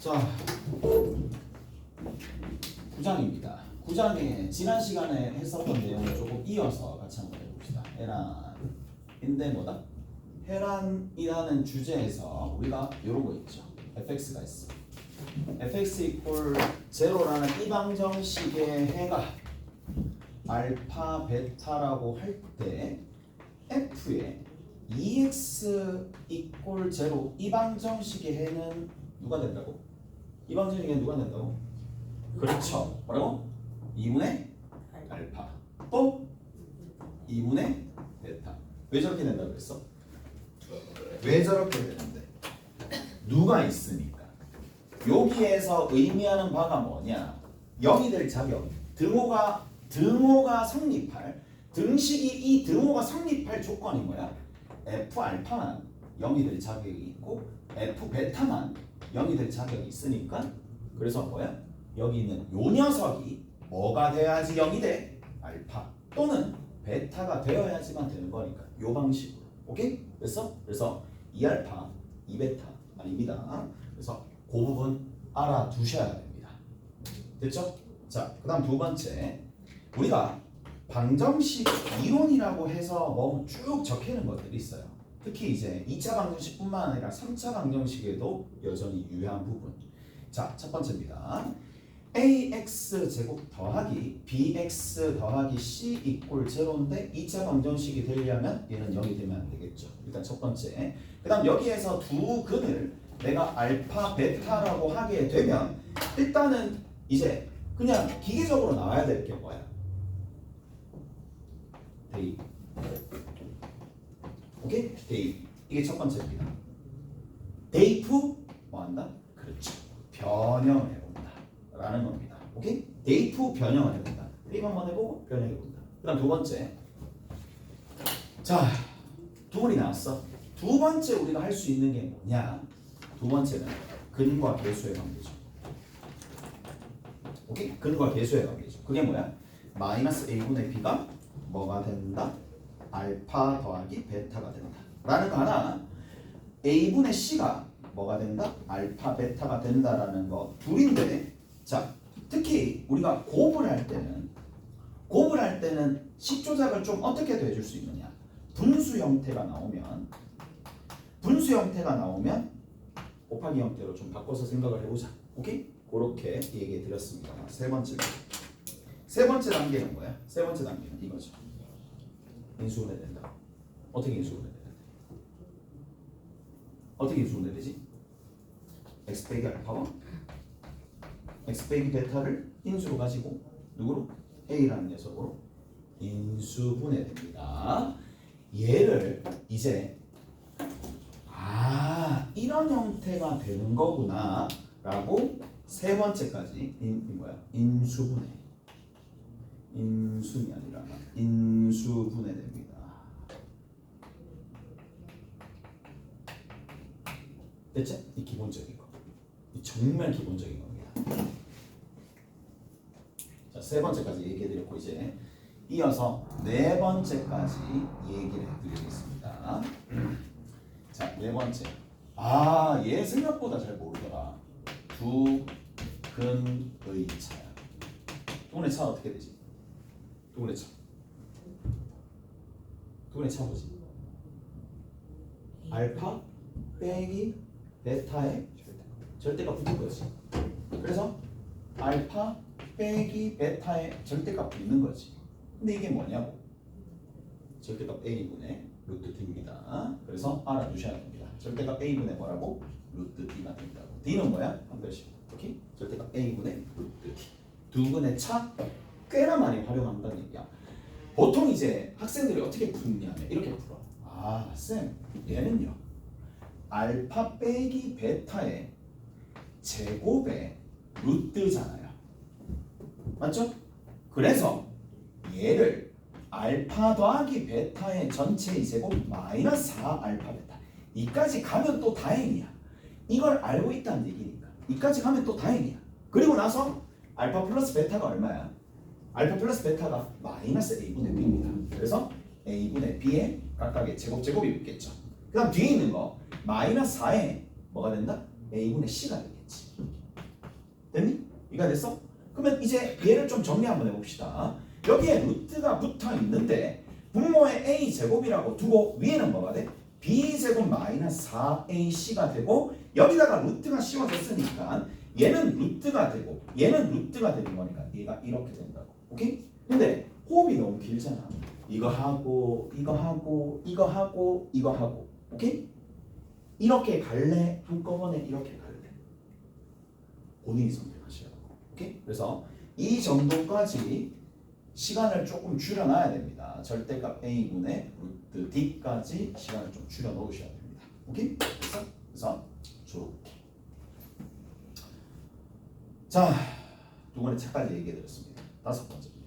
자, 9장입니다. 9장에 지난 시간에 했었던 내용을 조금 이어서 같이 한번 해봅시다. 해란인데 뭐다? 해란이라는 주제에서 우리가 이런 거 있죠. fx가 있어. fx 이퀄 제로라는 이방정식의 해가 알파 베타라고 할 때 f의 2x 이퀄 제로 이방정식의 해는 누가 된다고? 이방정식의 누가 된다고? 그렇죠. 뭐라고? 2분의 알파 또 2분의 베타. 왜 저렇게 된다고 그랬어? 왜 저렇게 되는데? 누가 있으니까. 여기에서 의미하는 바가 뭐냐? 0이 될 자격. 등호가 성립할 등식이 이 등호가 성립할 조건이 뭐야? f 알파만 0이 될 자격이 있고 f 베타만 0이 될 자격이 있으니까 그래서 뭐야? 여기 있는 요 녀석이 뭐가 돼야지 0이 돼? 알파 또는 베타가 되어야지만 되는 거니까 요 방식으로. 오케이? 그래서 2알파 2베타 아닙니다. 그래서 그 부분 알아두셔야 됩니다. 됐죠? 자, 그 다음 두 번째, 우리가 방정식 이론이라고 해서 뭐 쭉 적히는 것들이 있어요. 특히 이제 2차 방정식뿐만 아니라 3차 방정식에도 여전히 유효한 부분. 자, 첫 번째입니다. ax 제곱 더하기 bx 더하기 c 이꼴 제로인데 2차 방정식이 되려면 얘는 0이 되면 안 되겠죠. 일단 첫 번째. 그 다음 여기에서 두 근을 내가 알파 베타라고 하게 되면 일단은 이제 그냥 기계적으로 나와야 될 게 뭐야? 대입. 오케이? 대입. 이게 첫 번째입니다. 대입 후 뭐 한다? 그렇죠. 변형을 해본다 라는 겁니다. 오케이? 대입 후 변형을 해본다. 대입 한번 해보고 변형해본다. 그 다음 두 번째. 자, 두 번이 나왔어. 두 번째 우리가 할 수 있는 게 뭐냐? 두 번째는 근과 계수의 관계죠. 오케이? 근과 계수의 관계죠. 그게 뭐야? 마이너스 a분의 b가 뭐가 된다? 알파 더하기 베타가 된다 라는 거 하나, a분의 c가 뭐가 된다? 알파 베타가 된다라는 거 둘인데, 자, 특히 우리가 곱을 할 때는 식 조작을 좀 어떻게 해줄 수 있느냐? 분수 형태가 나오면 곱하기 형태로 좀 바꿔서 생각을 해보자. 오케이? 그렇게 얘기해 드렸습니다. 세 번째 단계는 뭐야? 세 번째 단계는 이거죠. 인수분해 된다. 어떻게 인수분해 되는데? 어떻게 인수분해 되지? x 빼기 알파와 x 빼기 베타를 인수로 가지고 누구로? a라는 녀석으로 인수분해 됩니다. 얘를 이제 이런 형태가 되는 거구나 라고 세 번째까지 인수분해. 인순이 아니라 인수분해 됩니다. 됐지? 이 기본적인 거. 이 정말 기본적인 겁니다. 자, 세 번째까지 얘기해드렸고 이제 이어서 네 번째까지 얘기를 해드리겠습니다. 자, 네 번째. 얘 생각보다 잘 모르더라. 두 근의 차야. 두 근의 차 어떻게 되지? 두 근의 차. 두 근의 차 뭐지? 알파 빼기 베타의 절대값 붙을 거지. 그래서 알파 빼기 베타의 절대값 붙는 거지. 근데 이게 뭐냐고? 절대값 a분의 루트 d입니다. 그래서 알아두셔야 됩니다. 절대값 a분의 뭐라고? 루트 d가 된다고. d는 뭐야? 한 별씩. 오케이? 절대값 a분의 루트 d. 두 근의 차 꽤나 많이 활용한다는 얘기야. 보통 이제 학생들이 어떻게 푸냐면 이렇게 풀어. 쌤, 얘는요 알파 빼기 베타의 제곱의 루트잖아요. 맞죠? 그래서 얘를 알파 더하기 베타의 전체의 제곱 마이너스 4 알파 베타 이까지 가면 또 다행이야. 이걸 알고 있다는 얘기니까 이까지 가면 또 다행이야. 그리고 나서 알파 플러스 베타가 얼마야? 알파 플러스 베타가 마이너스 a분의 b입니다. 그래서 a분의 b의 각각의 제곱이 붙겠죠. 그 다음 뒤에 있는 거 마이너스 4에 뭐가 된다? a분의 c가 되겠지. 됐니? 이가 됐어? 그러면 이제 얘를 좀 정리 한번 해봅시다. 여기에 루트가 붙어 있는데 분모에 a 제곱이라고 두고 위에는 뭐가 돼? b 제곱 마이너스 4ac가 되고 여기다가 루트가 씌워졌으니까 얘는 루트가 되고 얘는 루트가 되는 거니까 얘가 이렇게 된다고. 오케이? 근데 호흡이 너무 길잖아. 이거 하고 이거 하고 이거 하고 이거 하고. 오케이? 이렇게 갈래? 한꺼번에 이렇게 갈래? 본인이 선택하셔야 하고. 오케이? 그래서 이 정도까지 시간을 조금 줄여놔야 됩니다. 절대값 a분의 루트 d까지 시간을 좀 줄여 놓으셔야 됩니다. 오케이? 그래서 쭉. 자, 두 번의 책까지 얘기해 드렸습니다. 다섯 번째입니다.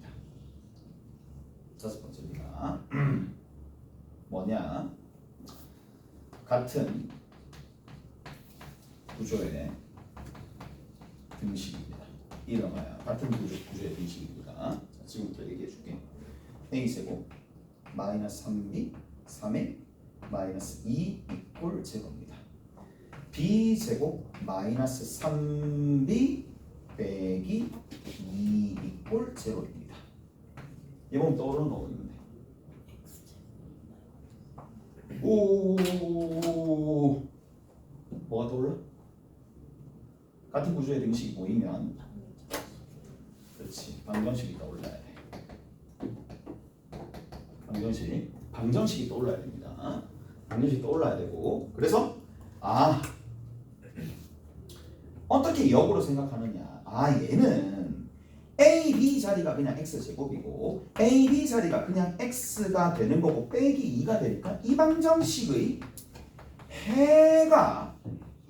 뭐냐? 같은 구조의 등식입니다. 이름하여 같은 구조의 등식입니다. 자, 지금부터 얘기해 줄게. a제곱 마이너스 3b 3의 마이너스 2 이꼴 제곱입니다. b제곱 마이너스 3b 빼기 2 이꼴 제로입니다. 얘 보면 떠오르는 거 있는데. 오, 뭐가 떠올라? 같은 구조의 등식이 보이면, 그렇지, 방정식이 떠올라야 돼. 방정식이 떠올라야 됩니다. 방정식이 떠올라야 되고, 그래서 어떻게 역으로 생각하느냐? 얘는 a, b 자리가 그냥 x제곱이고 a, b 자리가 그냥 x가 되는 거고 빼기 2가 되니까 이 방정식의 해가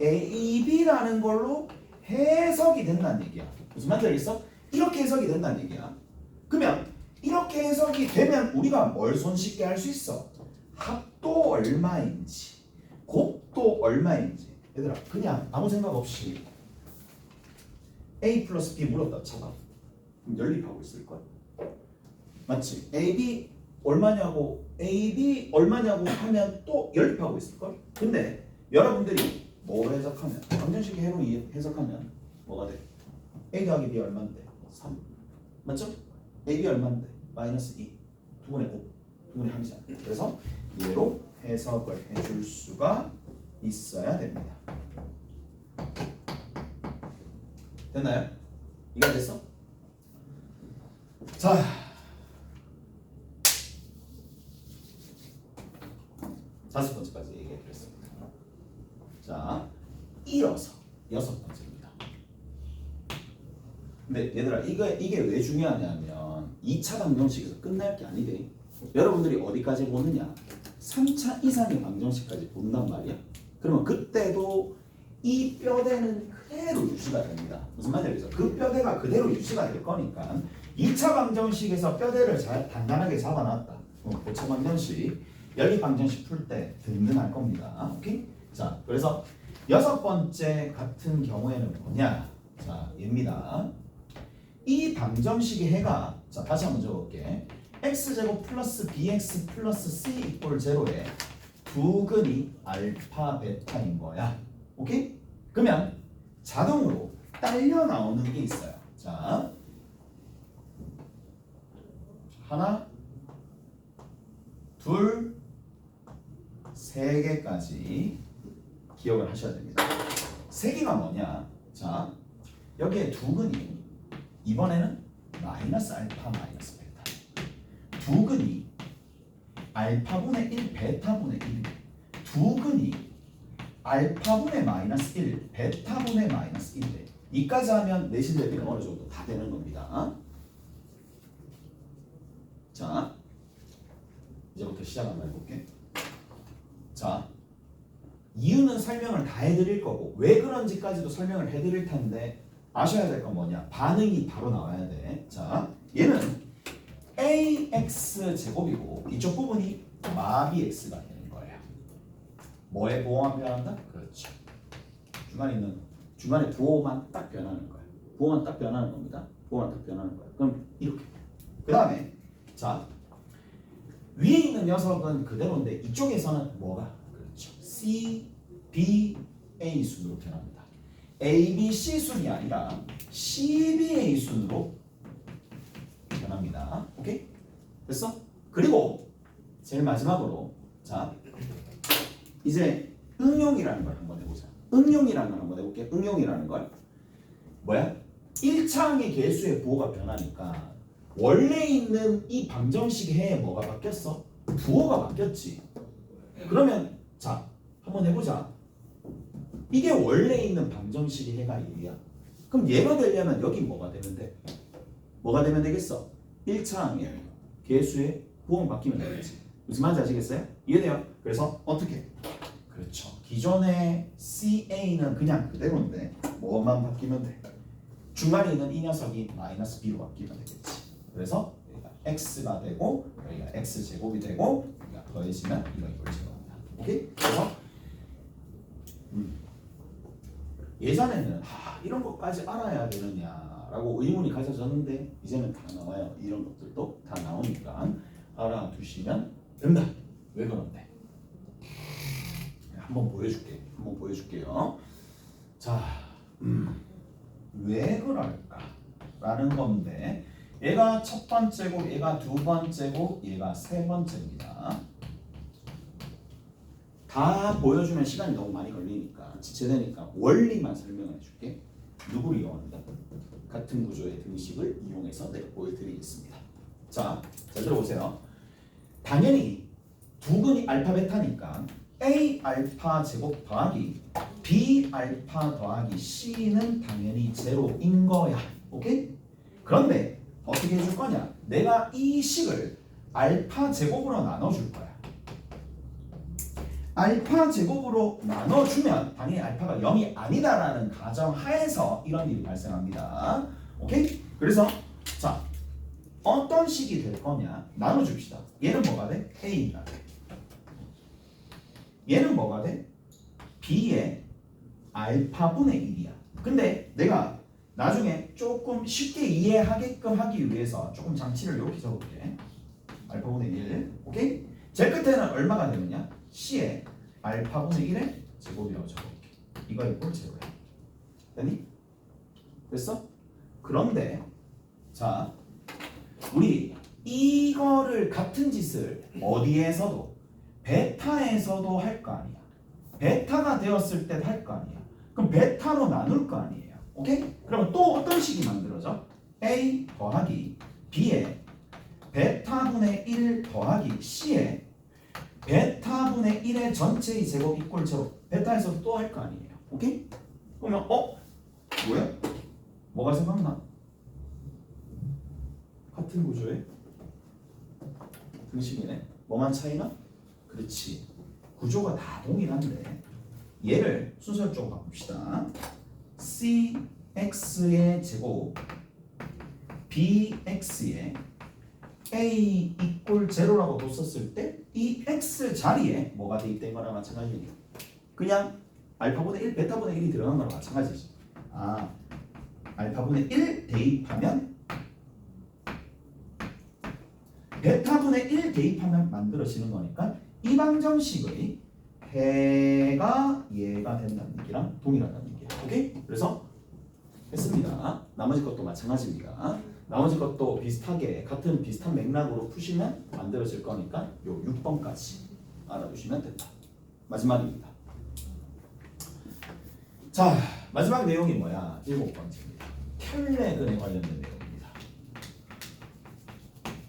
a, b라는 걸로 해석이 된다는 얘기야. 무슨 말인지 알겠어? 이렇게 해석이 된다는 얘기야. 그러면 이렇게 해석이 되면 우리가 뭘 손쉽게 할 수 있어? 합도 얼마인지 곱도 얼마인지. 얘들아 그냥 아무 생각 없이 a 플러스 b 물었다 쳐봐. 그럼 연립하고 있을걸? 맞지? ab 얼마냐고 하면 또 연립하고 있을걸? 근데 여러분들이 뭐 해석하면 방정식 해로 해석하면 뭐가 돼? a 더하기 b 얼마인데? 3 맞죠? ab 얼마인데? 마이너스 2 두분의 5 두분의 항이잖아. 그래서 얘로 해석을 해줄 수가 있어야 됩니다. 됐나요? 이해가 됐어? 자, 다섯 번째까지 얘기해 드렸습니다. 자, 이어서 여섯 번째입니다. 근데 얘들아 이게 왜 중요하냐면 2차 방정식에서 끝날 게 아니대. 여러분들이 어디까지 보느냐? 3차 이상의 방정식까지 본단 말이야. 그러면 그때도 이 뼈대는 그대로 유지가 됩니다. 무슨 말인지 알겠어? 그 뼈대가 그대로 유지가 될 거니까 2차 방정식에서 뼈대를 잘 단단하게 잡아놨다. 5차 방정식, 연립 방정식 풀 때 든든할 겁니다. 오케이? 자, 그래서 여섯 번째 같은 경우에는 뭐냐? 자, 얘입니다. 이 방정식의 해가, 자 다시 한번 적어볼게. x제곱 플러스 bx 플러스 c 이꼴 제로에 두근이 알파 베타인 거야. 오케이? 그러면 자동으로 딸려 나오는 게 있어요. 자, 하나, 둘, 세 개까지 기억을 하셔야 됩니다. 세 개가 뭐냐? 자, 여기에 두근이 이번에는 마이너스 알파 마이너스 베타. 두근이 알파분의 1 베타분의 1. 두근이 알파분의 마이너스 1 베타분의 마이너스 1대. 이까지 하면 내신 대비는 어느 정도 다 되는 겁니다. 자, 이제부터 시작 한번 해볼게. 자, 이유는 설명을 다 해드릴 거고 왜 그런지까지도 설명을 해드릴 텐데 아셔야 될 건 뭐냐? 반응이 바로 나와야 돼. 자, 얘는 ax 제곱이고 이쪽 부분이 마비 x가 되는 거예요. 뭐에 부호만 변한다? 그렇죠. 중간에 부호만 딱 변하는 거예요. 부호만 딱 변하는 겁니다. 부호만 딱 변하는 거예요. 그럼 이렇게. 그 다음에 자, 위에 있는 녀석은 그대로인데 이쪽에서는 뭐가? 그렇죠. C, B, A 순으로 변합니다. A, B, C 순이 아니라 CBA 순으로 변합니다. 오케이? 됐어? 그리고 제일 마지막으로 자 이제 응용이라는 걸 한번 해보자. 응용이라는 걸 한번 해볼게. 응용이라는 걸 뭐야? 1차항의 개수의 부호가 변하니까 원래 있는 이 방정식 해에 뭐가 바뀌었어? 부호가 바뀌었지. 그러면 자 한번 해보자. 이게 원래 있는 방정식의 해가 1이야. 그럼 얘가 되려면 여기 뭐가 되면 돼? 뭐가 되면 되겠어? 1차항의 개수의 부호가 바뀌면 되겠지. 무슨 말인지 아시겠어요? 이해돼요? 그래서 어떻게? 그렇죠. 기존의 CA는 그냥 그대로인데 뭐만 바뀌면 돼? 중간에 있는 이 녀석이 마이너스 B로 바뀌면 되겠지. 그래서 여기가 X가 되고 여기가 X제곱이 되고 여기가 더해지면 이거 이걸 제곱합니다. 오케이? 그래서 예전에는 이런 것까지 알아야 되느냐라고 의문이 가져졌는데 이제는 다 나와요. 이런 것들도 다 나오니까 알아두시면 된다. 왜 그런데? 한번 보여줄게. 한번 보여줄게요. 자, 왜 그럴까? 라는 건데 얘가 첫 번째고 얘가 두 번째고 얘가 세 번째입니다. 다 보여주면 시간이 너무 많이 걸리니까 지체되니까 원리만 설명해 줄게. 누구를 이용한다? 같은 구조의 등식을 이용해서 내가 보여드리겠습니다. 자, 잘 들어보세요. 당연히 두 근이 알파 베타니까 A 알파 제곱 더하기 B 알파 더하기 C는 당연히 제로인 거야. 오케이? 그런데 어떻게 해줄 거냐? 내가 이 식을 알파 제곱으로 나눠줄 거야. 알파 제곱으로 나눠주면 당연히 알파가 0이 아니다라는 가정하에서 이런 일이 발생합니다. 오케이? 그래서 자 어떤 식이 될 거냐? 나눠줍시다. 얘는 뭐가 돼? A가 돼. 얘는 뭐가 돼? B의 알파분의 1이야. 근데 내가 나중에 조금 쉽게 이해하게끔 하기 위해서 조금 장치를 이렇게 적을게. 알파분의 1. 오케이? 제 끝에는 얼마가 되느냐? C의 알파분의 1의 제곱이라고 적어볼게. 이거 이꼴 제로야. 됐니? 됐어? 그런데 자 우리 이거를 같은 짓을 어디에서도 베타에서도 할 거 아니야. 베타가 되었을 때 할 거 아니야. 그럼 베타로 나눌 거 아니에요. 오케이? 그러면 또 어떤 식이 만들어져? A 더하기 B의 베타분의 1 더하기 C의 베타분의 1의 전체의 제곱 이꼴 제로. 베타에서도 또 할 거 아니에요. 오케이? 그러면 뭐야? 뭐가 생각나? 같은 구조의 등식이네. 뭐만 차이나? 그렇지. 구조가 다 동일한데 얘를 순서적으로 바꿉시다. CX의 제곱 BX의 A 이꼴 제로라고 뒀었을 때 이 X 자리에 뭐가 대입된 거랑 마찬가지예요. 그냥 알파분의 1, 베타분의 1이 들어간 거랑 마찬가지지. 알파분의 1 대입하면 베타분의 1 대입하면 만들어지는 거니까 이 방정식의 해가 얘가 된다는 얘기랑 동일하다는 얘기야. 오케이? 그래서 했습니다. 나머지 것도 마찬가지입니다. 나머지 것도 비슷하게 같은 비슷한 맥락으로 푸시면 만들어질 거니까 요 6번까지 알아두시면 된다. 마지막입니다. 자, 마지막 내용이 뭐야? 7번째입니다. 켈레근에 관련된 내용입니다.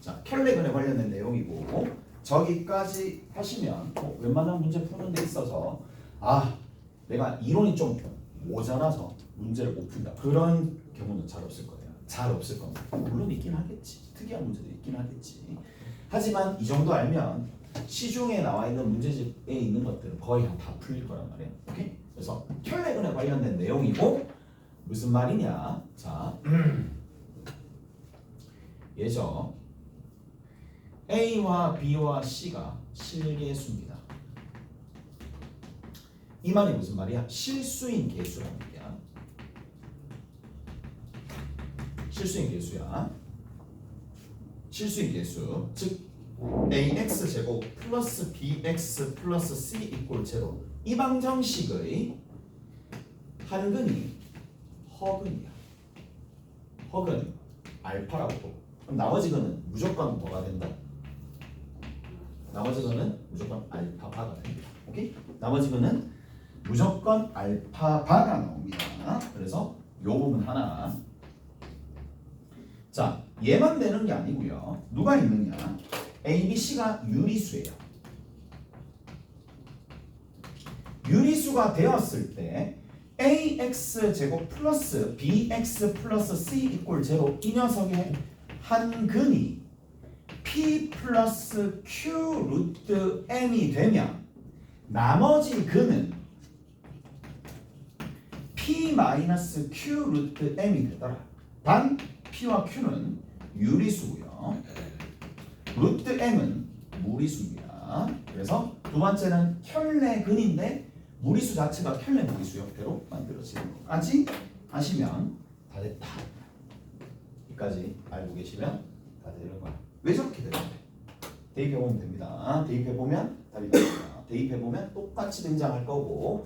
자, 켈레근에 관련된 내용이고 저기까지 하시면 웬만한 문제 푸는 데 있어서 내가 이론이 좀 모자라서 문제를 못 푼다. 그런 경우는 잘 없을 거예요. 잘 없을 겁니다. 물론 있긴 하겠지. 특이한 문제도 있긴 하겠지. 하지만 이 정도 알면 시중에 나와 있는 문제집에 있는 것들은 거의 다 풀릴 거란 말이에요. 오케이? 그래서 켈레근에 관련된 내용이고 무슨 말이냐? 자, 예죠. A와 B와 C가 실계수입니다. 이 말이 무슨 말이야? 실수인 계수라는 얘기야. 실수인 계수야. 실수인 계수. 즉 ax 제곱 플러스 bx 플러스 c 이꼴 제로. 이 방정식의 한 근이 허근이야. 혹은 알파라고 보고 그럼 나머지 거는 무조건 뭐가 된다? 나머지 거는 무조건 알파바가 됩니다. 오케이? 나머지 거는 무조건 알파바가 나옵니다. 그래서 요 부분 하나. 자, 얘만 되는 게 아니고요. 누가 있느냐? A, B, C가 유리수예요. 유리수가 되었을 때 ax 제곱 플러스 bx 플러스 c 이꼴 제로 이 녀석의 한 근이 p 플러스 q 루트 m이 되면 나머지 근은 p 마이너스 q 루트 m이 되더라. 단 p와 q는 유리수고요. 루트 m은 무리수입니다. 그래서 두 번째는 켤레근인데 무리수 자체가 켤레 무리수 형태로 만들어지는 것까지 하시면 다 됐다. 여기까지 알고 계시면 다 되는 거야. 왜 저렇게 되는데? 대입해보면 됩니다. 대입해보면 답이 나옵니다. 대입해보면 똑같이 등장할 거고.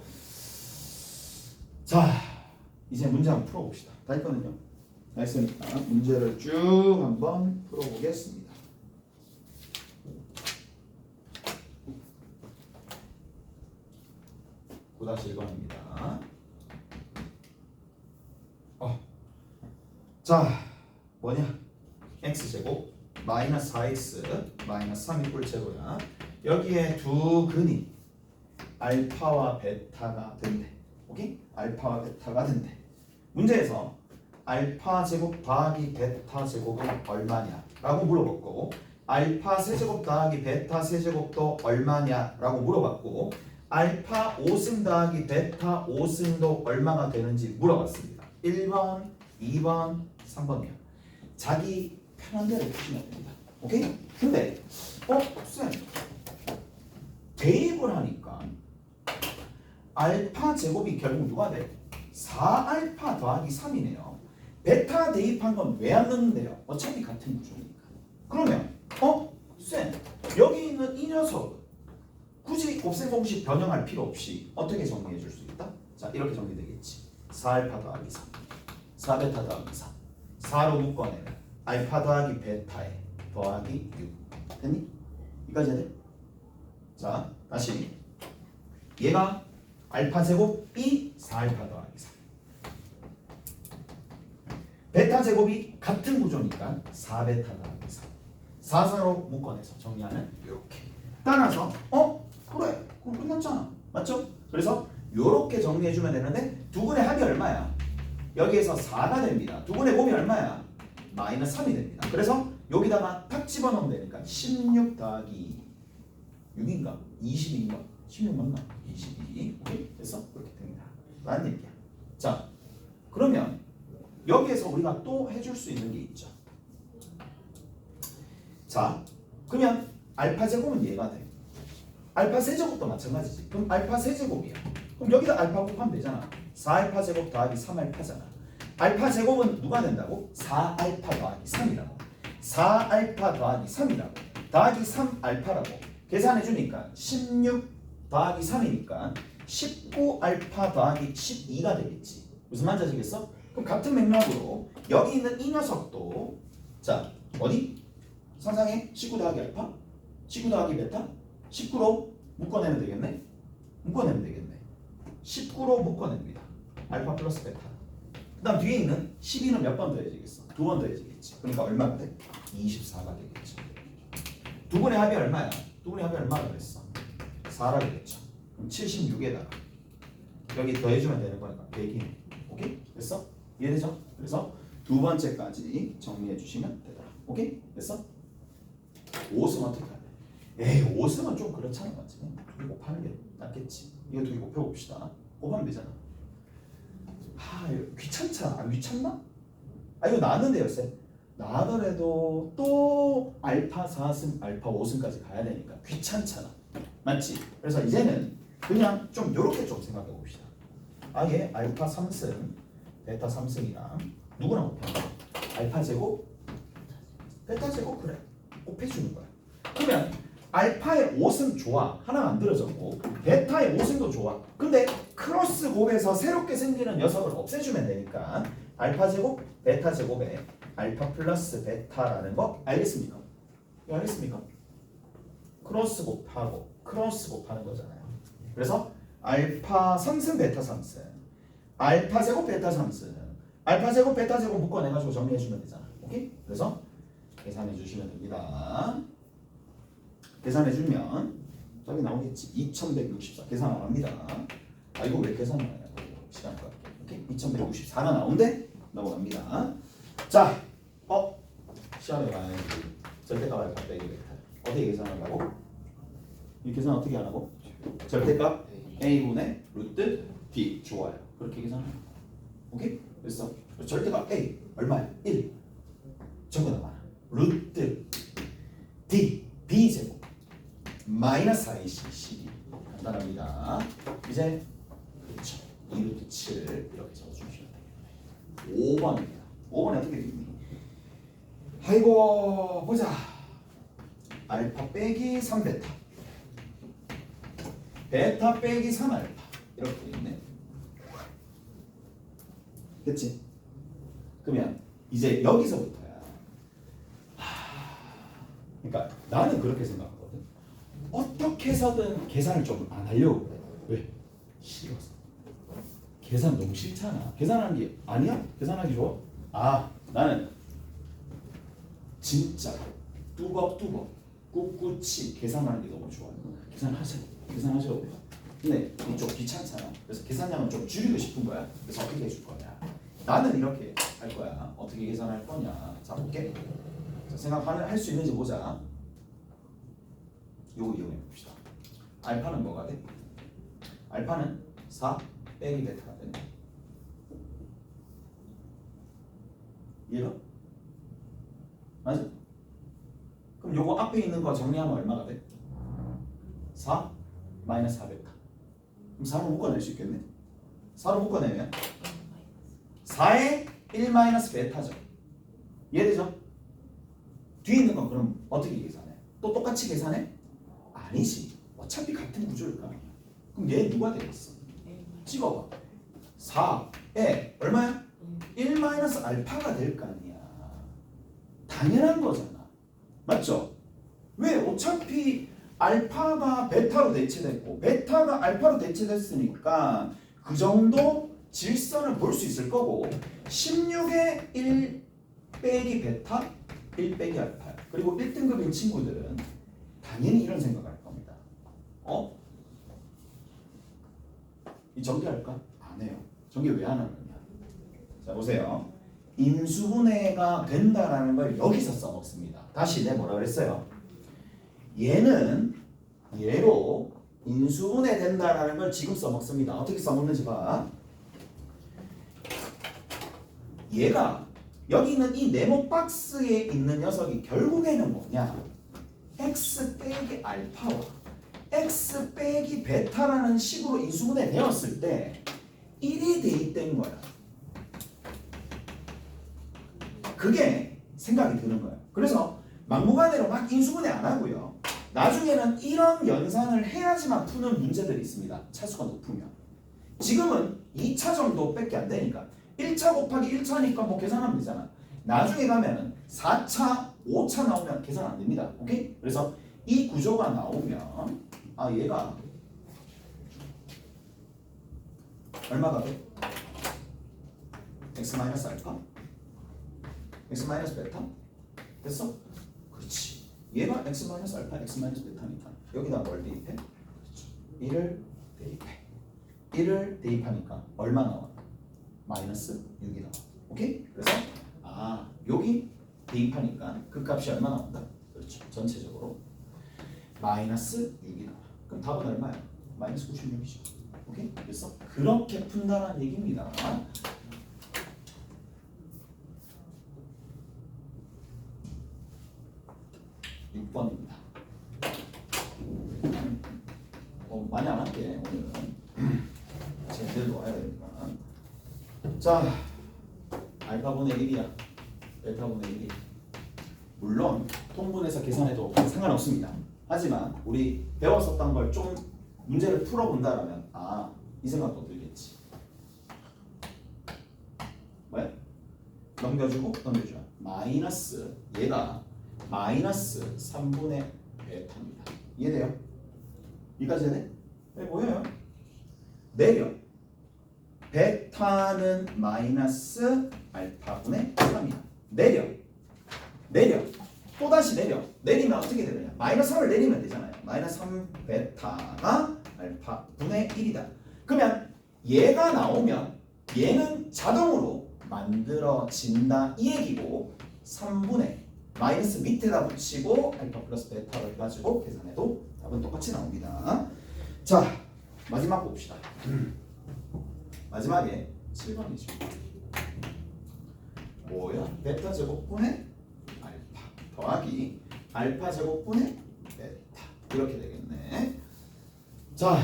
자, 이제 문제 한번 풀어봅시다. 다 했거든요. 다 했으니까 문제를 쭉 한번 풀어보겠습니다. 9-1번입니다. 자, 뭐냐? x제곱 마이너스 4x 마이너스 3 이꼴 제로야. 여기에 두 근이 알파와 베타가 된대. 오케이? 알파와 베타가 된대. 문제에서 알파 제곱 더하기 베타 제곱은 얼마냐? 라고 물어봤고 알파 세제곱 더하기 베타 세제곱도 얼마냐? 라고 물어봤고 알파 5승 더하기 베타 5승도 얼마가 되는지 물어봤습니다. 1번, 2번, 3번이요. 자기 편한 대로 푸시면 됩니다. 오케이? 근데 쌤 대입을 하니까 알파 제곱이 결국 누가 돼? 4알파 더하기 3이네요. 베타 대입한 건 왜 안 넣는데요? 어차피 같은 구조니까. 그러면 쌤 여기 있는 이 녀석 굳이 곱셈 공식 변형할 필요 없이 어떻게 정리해 줄 수 있다? 자, 이렇게 정리되겠지. 4알파 더하기 3 4베타 더하기 3 4로 묶어내면 알파 더하기 베타에 더하기 6 됐니? 여기까지 해야 돼? 자, 다시 얘가 알파 제곱이 4알파 더하기 3 베타 제곱이 같은 구조니까 4베타 더하기 3 4로 묶어내서 정리하면 이렇게 따라서 그래 그럼 끝났잖아. 맞죠? 그래서 이렇게 정리해주면 되는데 두 분의 합이 얼마야? 여기에서 4가 됩니다. 두 분의 곱이 얼마야? 마이너스 3이 됩니다. 그래서 여기다가 딱 집어넣으면 되니까 16 더하기 6인가? 22인가? 16 맞나? 22. 오케이? 됐어? 그렇게 됩니다. 라는 얘기야. 자, 그러면 여기에서 우리가 또 해줄 수 있는 게 있죠. 자, 그러면 알파 제곱은 얘가 돼. 알파 세제곱도 마찬가지지. 그럼 알파 세제곱이야. 그럼 여기다 알파 곱하면 되잖아. 4알파 제곱 더하기 3알파잖아. 알파 제곱은 누가 된다고? 4알파 더하기 3이라고. 4알파 더하기 3이라고. 더하기 3알파라고. 계산해 주니까 16 더하기 3이니까 19알파 더하기 12가 되겠지. 무슨 말인지 아시겠어? 그럼 같은 맥락으로 여기 있는 이 녀석도 자, 어디? 상상해. 19 더하기 알파? 19 더하기 베타? 19로 묶어내면 되겠네? 묶어내면 되겠네. 19로 묶어냅니다. 알파 플러스 베타. 그 다음 뒤에 있는 12는 몇 번 더해지겠어? 2번 더해지겠지. 그러니까 얼마가 돼? 24가 되겠죠. 두 분의 합이 얼마야? 두 분의 합이 얼마가 그랬어? 4라 그랬죠. 그럼 76에다가 여기 더해주면 되는 거니까 100이네. 오케이? 됐어? 이해되죠? 그래서 두 번째까지 정리해 주시면 되더라. 오케이? 됐어? 5승 어떻게 하냐? 에이 5승은 좀 그렇잖아. 맞지? 두 개 곱하는 게 낫겠지. 이거 두 개 곱해봅시다. 곱하면 되잖아. 이거 귀찮잖아. 귀찮나? 이거 나왔는데요 쌤. 나더라도 또 알파 4승 알파 5승까지 가야 되니까 귀찮잖아. 맞지? 그래서 이제는 그냥 좀 요렇게 좀 생각해 봅시다. 얘 알파 3승 베타 3승이랑 누구랑 곱하는 거야? 알파 제곱 베타 제곱 그래 곱해주는 거야. 그러면 알파의 5승 좋아. 하나 만들어졌고 베타의 5승도 좋아. 근데 크로스 곱에서 새롭게 생기는 녀석을 없애주면 되니까 알파 제곱 베타 제곱에 알파 플러스 베타라는 거 알겠습니까? 이거 알겠습니까? 크로스 곱하는 거잖아요. 그래서 알파 3승 베타 3승 알파 제곱 베타 3승 알파 제곱 베타 제곱 묶어내가지고 정리해주면 되잖아. 오케이? 그래서 계산해 주시면 됩니다. 계산해주면 저기 나오겠지. 2164 계산 안 합니다. 아 이거 왜 계산 안 하냐고 시간 끌게. 오케이? 2164가 나오는데 넘어갑니다. 자, 시험에 가야지. 절대값 알파 빼기 베타 어떻게 계산하려고? 이 계산 어떻게 하라고? 절대값 a분의 루트 b 좋아요. 그렇게 계산해요. 오케이? 그래서 절대값 a 얼마야? 1 전부 다 많아. 루트 d b 제곱 마이너스 4ac c 간단합니다. 이제 그렇죠. 2루트 7 이렇게 적어주시면 되겠네. 5번입니다. 5번에 어떻게 되겠니? 아이고 보자. 알파 빼기 3베타 베타 빼기 3알파 이렇게 되겠네. 됐지? 그러면 이제 여기서부터야. 그러니까 나는 그렇게 생각하거든. 어떻게 해서든 계산을 좀 안 하려고 그래. 왜? 싫어서. 계산 너무 싫잖아. 계산하는 게 아니야? 계산하기 좋아? 나는 진짜 뚜벅뚜벅 꿋꿋이 계산하는 게 너무 좋아요. 계산하셔도 돼요. 근데 좀 귀찮잖아. 그래서 계산량은 좀 줄이고 싶은 거야. 그래서 어떻게 해줄 거냐? 나는 이렇게 할 거야. 어떻게 계산할 거냐? 자 볼게. 할 수 있는지 보자. 요거 이용해 봅시다. 알파는 뭐가 돼? 알파는 4 빼기 베타가 되네. 이해가? 맞아? 그럼 요거 앞에 있는 거 정리하면 얼마가 돼? 4 마이너스 4 베타. 그럼 4로 묶어낼 수 있겠네? 4로 묶어내면 4에 1 마이너스 베타죠. 이해되죠? 뒤에 있는 건 그럼 어떻게 계산해? 또 똑같이 계산해? 아니지. 어차피 같은 구조일 거 아니야. 그럼 얘 누가 되겠어? 찍어봐. 4에 얼마야? 1 마이너스 알파가 될 거 아니야. 당연한 거잖아. 맞죠? 왜? 어차피 알파가 베타로 대체됐고 베타가 알파로 대체됐으니까 그 정도 질서는 볼 수 있을 거고 16에 1 빼기 베타 1 빼기 알파 그리고 1등급인 친구들은 당연히 이런 생각을 할 겁니다. 이 전개할까? 안 해요. 전개 왜 안 하느냐? 자 보세요. 인수분해가 된다라는 걸 여기서 써먹습니다. 다시 내가 뭐라 그랬어요? 얘는 얘로 인수분해 된다라는 걸 지금 써먹습니다. 어떻게 써먹는지 봐. 얘가 여기 있는 이 네모 박스에 있는 녀석이 결국에는 뭐냐? x 빼기 알파와 x 빼기 베타라는 식으로 인수분해 되었을 때 1이 대입된 거야. 그게 생각이 드는 거야. 그래서 막무가내로 막 인수분해 안 하고요. 나중에는 이런 연산을 해야지만 푸는 문제들이 있습니다. 차수가 높으면. 지금은 2차 정도밖에 안 되니까 1차 곱하기 1차니까 뭐 계산하면 되잖아. 나중에 가면은 4차, 5차 나오면 계산 안 됩니다. 오케이? 그래서 이 구조가 나오면 얘가 얼마가 돼? x 마이너스 알파? x 마이너스 베타? 됐어? 그렇지. 얘가 x 마이너스 알파, x 마이너스 베타니까 여기다 뭘 대입해? 그렇죠. 1을 대입해. 1을 대입하니까 얼마 나와? 마이너스 6이 나와. 오케이? 그래서 여기 대입하니까 그 값이 얼마 나온다? 그렇죠. 전체적으로 마이너스 6이 나와. 그럼 답은 얼마야? 마이너스 96이죠. 오케이? 그래서 그렇게 푼다는 얘기입니다. 6번입니다. 많이 안 할게 오늘은. 제대로 와야 되니까. 자, 알파분의 1이야. 베타분의 1이. 물론 통분해서 계산해도 상관없습니다. 하지만 우리 배웠었던 걸 좀 문제를 풀어본다라면 이 생각도 들겠지. 왜? 넘겨주고 넘겨주면 마이너스 얘가 마이너스 3분의 베타입니다. 이해돼요? 여기까지 되네? 네, 보여요? 내려 베타는 마이너스 알파분의 3이야. 내려 또다시 내리면 어떻게 되느냐, 마이너스 3을 내리면 되잖아요. 마이너스 3 베타가 알파분의 1이다. 그러면 얘가 나오면 얘는 자동으로 만들어진다 이 얘기고, 3분의 마이너스 밑에다 붙이고 알파 플러스 베타를 가지고 계산해도 답은 똑같이 나옵니다. 자, 마지막 봅시다. 마지막에 7번이죠. 뭐야? 베타 제곱분의 알파 더하기 알파 제곱분의 베타 이렇게 되겠네. 자,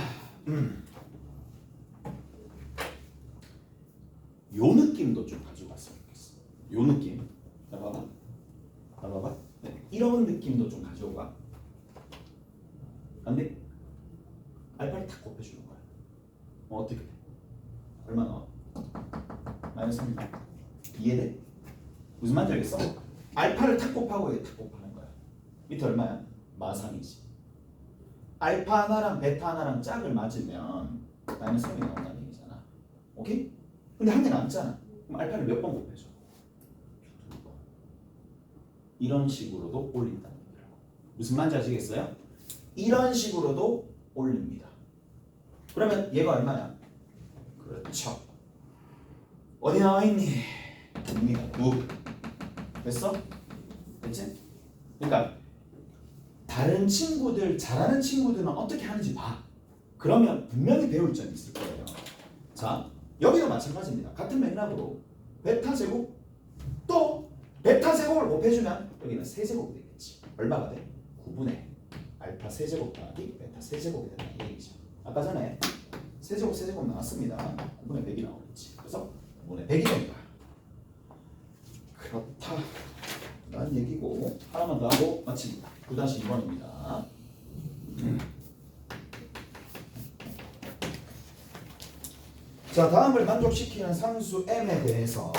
요 느낌도 좀 가져갔으면 좋겠어. 요 느낌. 자, 봐봐. 네. 이런 느낌도 좀 가져가. 안 돼? 알파를 탁 곱해주는 거야. 어떻게 돼? 얼마 나와? 마이너스 3. 이해돼? 무슨 말인지 알겠어? 알파를 탁 곱하고 얘 탁 곱하는 거야. 밑에 얼마야? 마삼이지. 알파 하나랑 베타 하나랑 짝을 맞으면 마이너스 3이 나온다는 얘기잖아. 오케이? 근데 한 개 남잖아. 그럼 알파를 몇 번 곱해줘? 2번. 이런 식으로도 올린다는 거라고. 무슨 말인지 아시겠어요? 이런 식으로도 올립니다. 그러면 얘가 얼마야? 그렇죠. 어디 나와 있니? 9입니다. 9. 됐어? 됐지? 그러니까 다른 친구들, 잘하는 친구들은 어떻게 하는지 봐. 그러면 분명히 배울 점이 있을 거예요. 자, 여기도 마찬가지입니다. 같은 맥락으로 베타 제곱 또 베타 제곱을 곱해주면 여기는 세제곱이 되겠지. 얼마가 돼? 9분의 알파 세제곱 더하기 베타 세제곱이 된다 이 얘기죠. 아까 전에 세제곱 나왔습니다. 9분의 100이 나오겠지. 그래서 9분의 100이 된다. 그렇다 라는 얘기고, 하나만 더 하고 마칩니다. 9-2번입니다. 자, 다음을 만족시키는 상수 m에 대해서,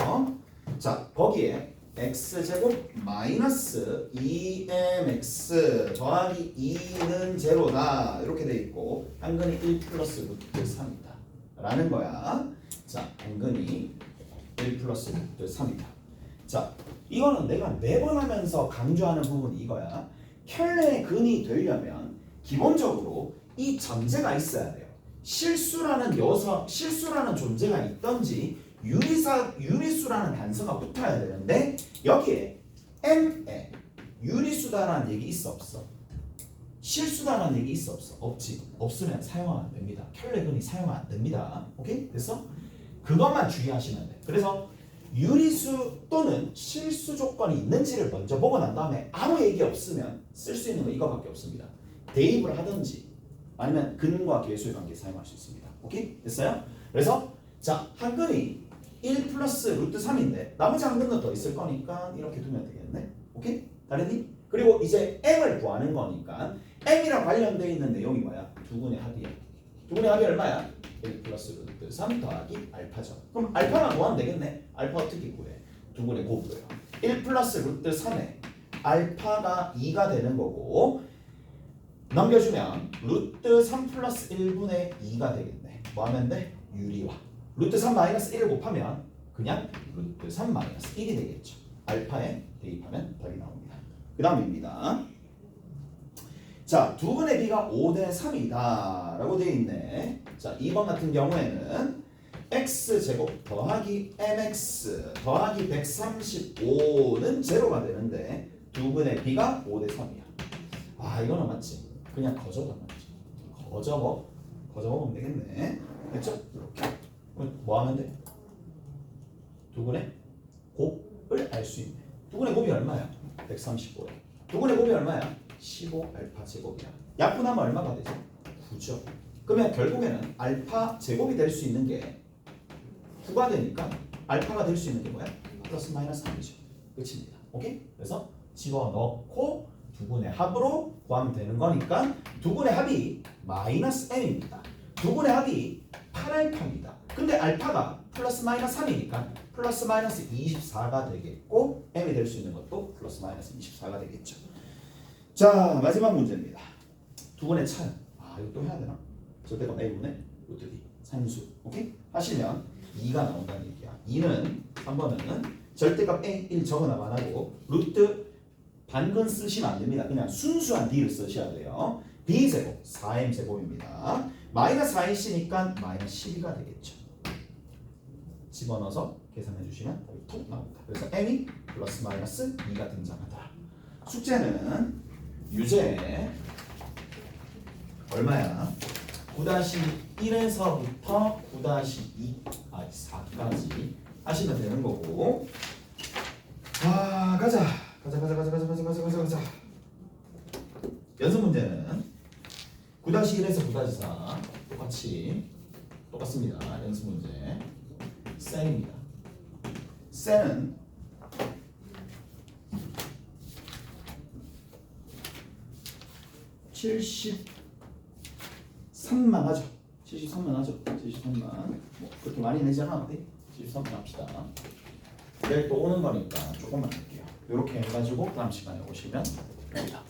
자, 거기에 x제곱 마이너스 2mx 더하기 2는 제로다 이렇게 돼 있고, 한근이 1 플러스 루트 3이다 라는 거야. 자, 한근이 1 플러스 루트 3이다. 자, 이거는 내가 매번 하면서 강조하는 부분이 이거야. 켈레의 근이 되려면 기본적으로 이 전제가 있어야 돼요. 실수라는 존재가 있던지 유리수라는 단서가 붙어야 되는데, 여기에 m에 유리수다라는 얘기 있어 없어? 실수다라는 얘기 있어 없어? 없지. 없으면 사용하면 안 됩니다. 켈레 근이 사용하면 안 됩니다. 오케이? 됐어? 그것만 주의하시면 돼. 그래서 유리수 또는 실수 조건이 있는지를 먼저 보고 난 다음에 아무 얘기 없으면 쓸 수 있는 거 이거밖에 없습니다. 대입을 하든지 아니면 근과 계수의 관계 사용할 수 있습니다. 오케이? 됐어요? 그래서 자, 한근이 1 플러스 루트 3인데 나머지 한 근은 더 있을 거니까 이렇게 두면 되겠네. 오케이? 다르니? 그리고 이제 m을 구하는 거니까 m이랑 관련되어 있는 내용이 뭐야? 두근의 합이야. 두근의 합이 얼마야? 1 플러스 루트 3 더하기 알파죠. 그럼 알파만 구하면 되겠네. 알파 어떻게 구해? 두근의 곱이에요. 1 플러스 루트 3에 알파가 2가 되는 거고, 넘겨주면 루트 3 플러스 1분의 2가 되겠네. 뭐 하면 돼? 유리화. 루트 3 마이너스 1을 곱하면 그냥 루트 3 마이너스 1이 되겠죠. 알파에 대입하면 답이 나옵니다. 그 다음입니다. 자, 두근의 비가 5대3이다 라고 되어 있네. 자, 2번 같은 경우에는 x제곱 더하기 mx 더하기 135는 제로가 되는데 두근의 비가 5대3이야. 아, 이거는 맞지? 그냥 거저도 맞지? 거저먹으면 되겠네. 됐죠? 이렇게. 뭐 하면 돼? 두근의 곱을 알 수 있네. 두근의 곱이 얼마야? 135야. 두근의 곱이 얼마야? 15 알파 제곱이야. 약분하면 얼마가 되죠? 9죠. 그러면 결국에는 알파 제곱이 될 수 있는 게 9가 되니까 알파가 될 수 있는 게 뭐야? 플러스 마이너스 3이죠. 끝입니다. 오케이? 그래서 집어넣고 두근의 합으로 구하면 되는 거니까 두근의 합이 마이너스 m입니다. 두근의 합이 8알파입니다. 근데 알파가 플러스 마이너스 3이니까 플러스 마이너스 24가 되겠고 m이 될 수 있는 것도 플러스 마이너스 24가 되겠죠. 자, 마지막 문제입니다. 두 번의 차이. 이거 또 해야 되나? 절대값 a분의 루트 d 산수. 오케이? 하시면 2가 나온다는 얘기야. 2는 3번은 절대값 a 1 적어나만 하고 루트 반근 쓰시면 안 됩니다. 그냥 순수한 d를 쓰셔야 돼요. b제곱 4m제곱입니다. 마이너스 4이시니까 마이너스 12가 되겠죠. 집어넣어서 계산해 주시면 답이 톡 나옵니다. 그래서 m이 플러스 마이너스 2가 등장하더라. 숙제는 유제 얼마야? 9-1에서부터 9-4까지 하시면 되는 거고. 가자. 연습 문제는 9-1에서 9-4 똑같습니다. 연습 문제 셀입니다. 셀은 73만 하죠. 73만 하죠. 73만. 뭐 그렇게 많이 내지 않았는데 73만 합시다. 내일 또 오는 거니까 조금만 할게요. 이렇게 해가지고 다음 시간에 오시면 됩니다.